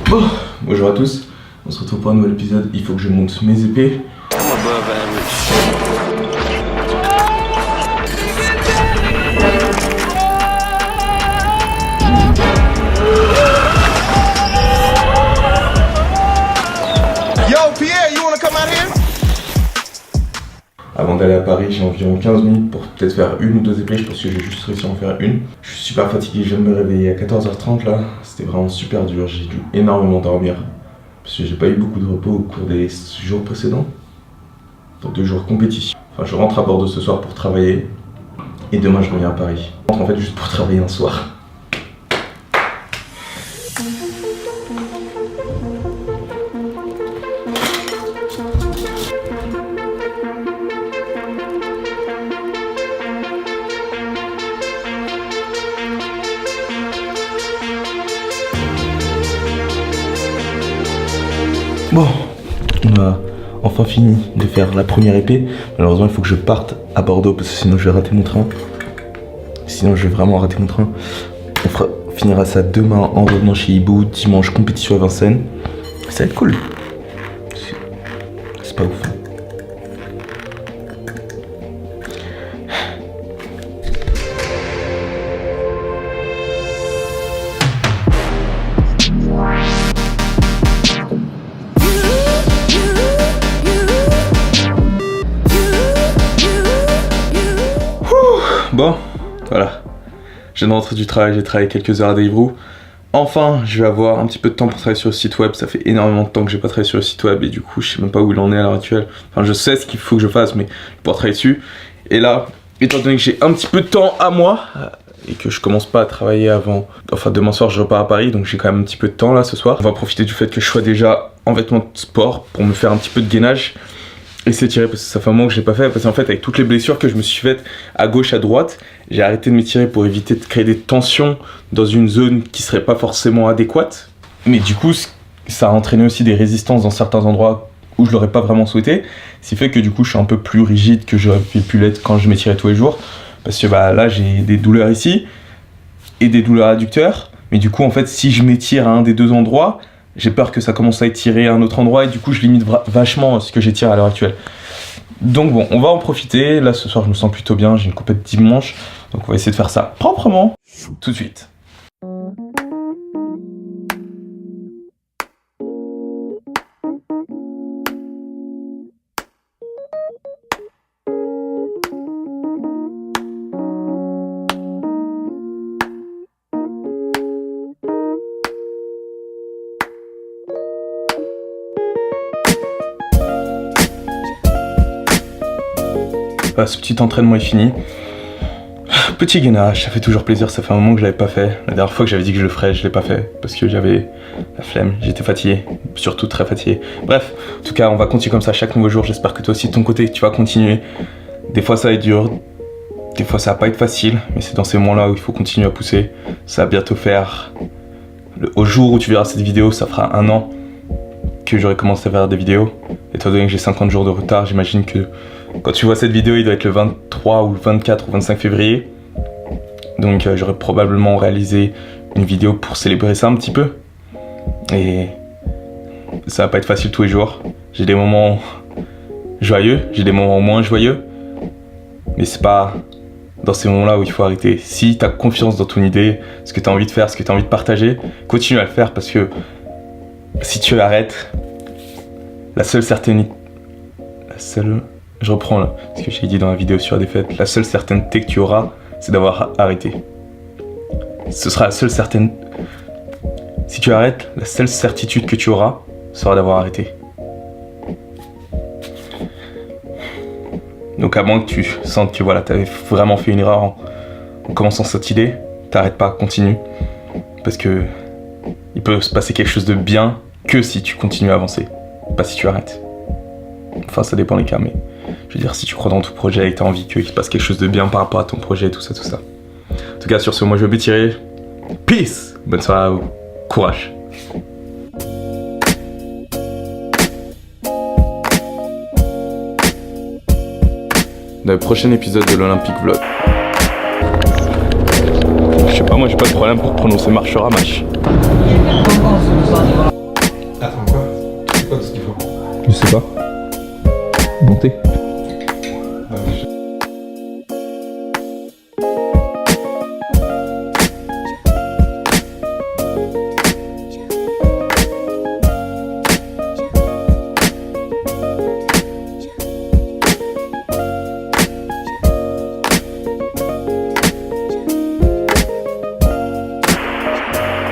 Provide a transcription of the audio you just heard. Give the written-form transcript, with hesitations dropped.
Bon, bonjour à tous, on se retrouve pour un nouvel épisode. Il faut que je monte mes épées. Yo Pierre, you wanna come out here? Avant d'aller à Paris, j'ai environ 15 minutes pour peut-être faire une ou deux épées. Je pense que j'ai juste réussi à en faire une. Je suis super fatigué, je viens de me réveiller à 14h30 là. C'était vraiment super dur, j'ai dû énormément dormir. Parce que j'ai pas eu beaucoup de repos au cours des jours précédents. Dans 2 jours de compétition. Enfin, je rentre à Bordeaux ce soir pour travailler. Et demain, je reviens à Paris. Je rentre en fait juste pour travailler un soir. Bon, on a enfin fini de faire la première épée. Malheureusement, il faut que je parte à Bordeaux parce que sinon je vais rater mon train. Sinon, je vais vraiment rater mon train. On finira ça demain en revenant chez Hibou. Dimanche, compétition à Vincennes. Ça va être cool. C'est pas ouf. Bon, voilà. Je viens de rentrer du travail, j'ai travaillé quelques heures à Deliveroo. Enfin, je vais avoir un petit peu de temps pour travailler sur le site web. Ça fait énormément de temps que j'ai pas travaillé sur le site web et du coup, je sais même pas où il en est à l'heure actuelle. Enfin, je sais ce qu'il faut que je fasse, mais pour travailler dessus. Et là, étant donné que j'ai un petit peu de temps à moi et que je commence pas à travailler avant, enfin demain soir, je repars à Paris, donc j'ai quand même un petit peu de temps là ce soir. On va profiter du fait que je sois déjà en vêtements de sport pour me faire un petit peu de gainage. Et s'étirer parce que ça fait un moment que je l'ai pas fait, parce qu'en fait avec toutes les blessures que je me suis faites à gauche, à droite, j'ai arrêté de m'étirer pour éviter de créer des tensions dans une zone qui serait pas forcément adéquate. Mais du coup, ça a entraîné aussi des résistances dans certains endroits où je l'aurais pas vraiment souhaité. Ce qui fait que du coup, je suis un peu plus rigide que j'aurais pu l'être quand je m'étirais tous les jours. Parce que bah, là, j'ai des douleurs ici et des douleurs adducteurs. Mais du coup, en fait, si je m'étire à un des deux endroits, j'ai peur que ça commence à étirer à un autre endroit et du coup je limite vachement ce que j'étire à l'heure actuelle. Donc bon, on va en profiter. Là ce soir je me sens plutôt bien, j'ai une compétition dimanche. Donc on va essayer de faire ça proprement tout de suite. Ce petit entraînement est fini. Petit gainage, ça fait toujours plaisir, ça fait un moment que je l'avais pas fait. La dernière fois que j'avais dit que je le ferais, je l'ai pas fait parce que j'avais la flemme, j'étais fatigué, surtout très fatigué. Bref, en tout cas, on va continuer comme ça chaque nouveau jour. J'espère que toi aussi de ton côté, tu vas continuer. Des fois ça va être dur, des fois ça va pas être facile, mais c'est dans ces moments-là où il faut continuer à pousser. Ça va bientôt faire... Au jour où tu verras cette vidéo, ça fera 1 an que j'aurai commencé à faire des vidéos. Étant donné que j'ai 50 jours de retard, j'imagine que quand tu vois cette vidéo, il doit être le 23 ou le 24 ou 25 février. Donc j'aurais probablement réalisé une vidéo pour célébrer ça un petit peu. Et ça va pas être facile tous les jours. J'ai des moments joyeux, j'ai des moments moins joyeux. Mais c'est pas dans ces moments-là où il faut arrêter. Si tu as confiance dans ton idée, ce que tu as envie de faire, ce que tu as envie de partager, continue à le faire parce que si tu arrêtes, je reprends là, ce que j'ai dit dans la vidéo sur la défaite. La seule certaineté que tu auras, c'est d'avoir arrêté. Ce sera la seule certaine... Si tu arrêtes, la seule certitude que tu auras sera d'avoir arrêté. Donc à moins que tu sentes que voilà, tu avais vraiment fait une erreur en commençant cette idée, t'arrêtes pas, continue. Parce que il peut se passer quelque chose de bien que si tu continues à avancer, pas si tu arrêtes. Enfin, ça dépend des cas, mais je veux dire, si tu crois dans ton projet et que tu as envie qu'il se passe quelque chose de bien par rapport à ton projet, tout ça, tout ça. En tout cas, sur ce, moi je vais me tirer. Peace! Bonne soirée à vous. Courage! Dans le prochain épisode de l'Olympique Vlog. Je sais pas, moi j'ai pas de problème pour prononcer marchera match.